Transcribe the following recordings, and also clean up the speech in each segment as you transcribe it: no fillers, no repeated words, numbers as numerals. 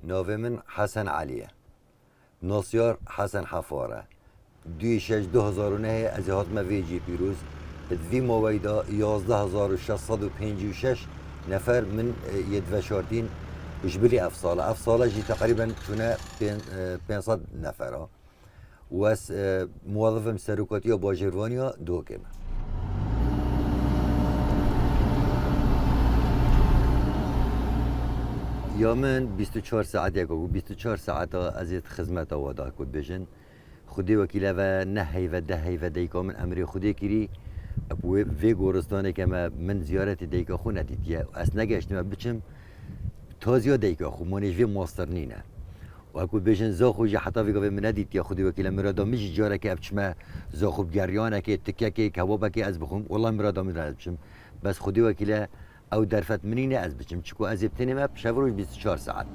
ناوی من حسن علیه ناصیار حسن حفاره 26/2009 از هاتم ویجی پیروز دوی مویدا 11656 نفر من یدوشارتین جبري أفصالة جي تقريبا كنا 500 نفر واس موظف مسروقاتية باجروانيا دوكم يا من 24 ساعت يكو 24 ساعت ازيت خدمة ودا كود بجن خدي وكيلا و نهي و دهي و ديكا من امري خدي كيري ابو في گورستان كما من زيارتي ديكا خو نديد يا اس نگشتم بچم تازیا دیگه خو منش وی ماستر نینه و اکو بیشن زاخو جا حتی ویگه من ندید یا خودی وکیل مرادا میشی جاره که ابچمه زاخو گریانه که تکه که کبابه که از بخوم والله مرادا میرد بچم بس خودی وکیل او درفت منینه از بچم چکو از ابتنی مب شبروش 24 ساعت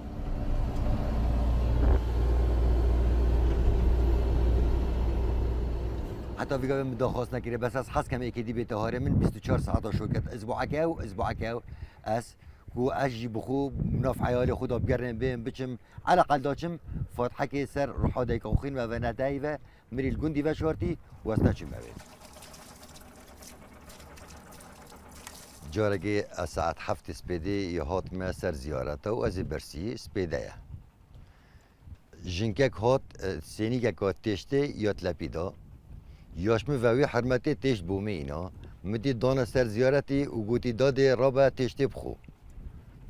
حتی ویگه من داخواست نکره بس از حس کمی که دی بیتهاره من 24 ساعت شرکت اسبوعکه از کو اجي بخو مناف عيالي خدا بقرن بين بچم على الاقل داشم فاتحه كي سر روحا ديك خوخين و نداي و مري الجندي و شورتي واستاچم بيت جارگی ساعت 7 سپیدی هات ما سر زیارته و از برسی سپیده جنکک هات سینی که تشته یا تلپیدا یاشم وی حرمتی تشت بومه اینا مدی دان سر زیارتی و گوتی داده رابع تشته بخو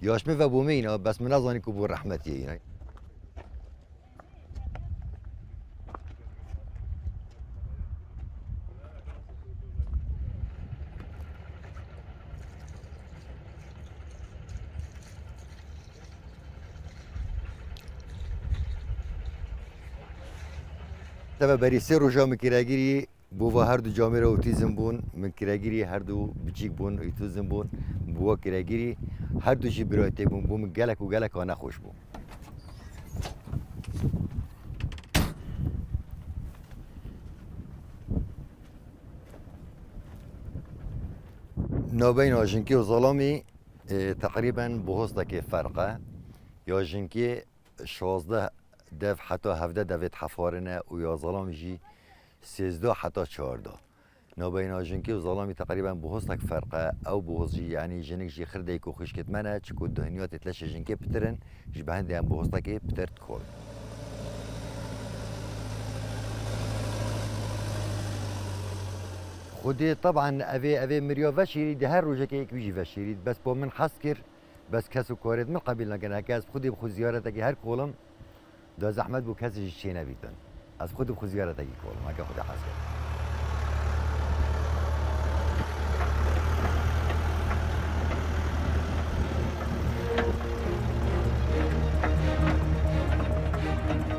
یاشمه و بومه اینا بس من نزانی که بو رحمتیه اینا تبا بری سه روزا مکیراگیری بو هر دو جامعه اوتیزم بون مکیراگیری هر دو بچیک بون اوتیزم بون بو کیراگیری هر دو جی برایته بون بو گلک و گلک آنها خوش بون نابین آجنکی و ظلامی تقریبا بهوسته که فرقه یا جنکی 16 دف حتی 17 دوید حفارنه و یا ظلام جی 13 حتی 14 نابین آجنکی و ظلامی تقریبا بهوسته که فرقه او بهوس جی یعنی جنک جی خرده که خوش کت منه چکو دهنیات تلش جنکی پترن جی بهنده هم بهوسته که پترت کل خودی طبعا اوی مریا وشیرید هر روزه که یک ویجی وشیرید بس با من حس کر بس کسو کارید من قبیل نکنه که از خودی بخود زیارت که هر کولم دا زحمت بو کسی چی نبیدن از خود بخود زیارت که کولم اگه خود حس کرد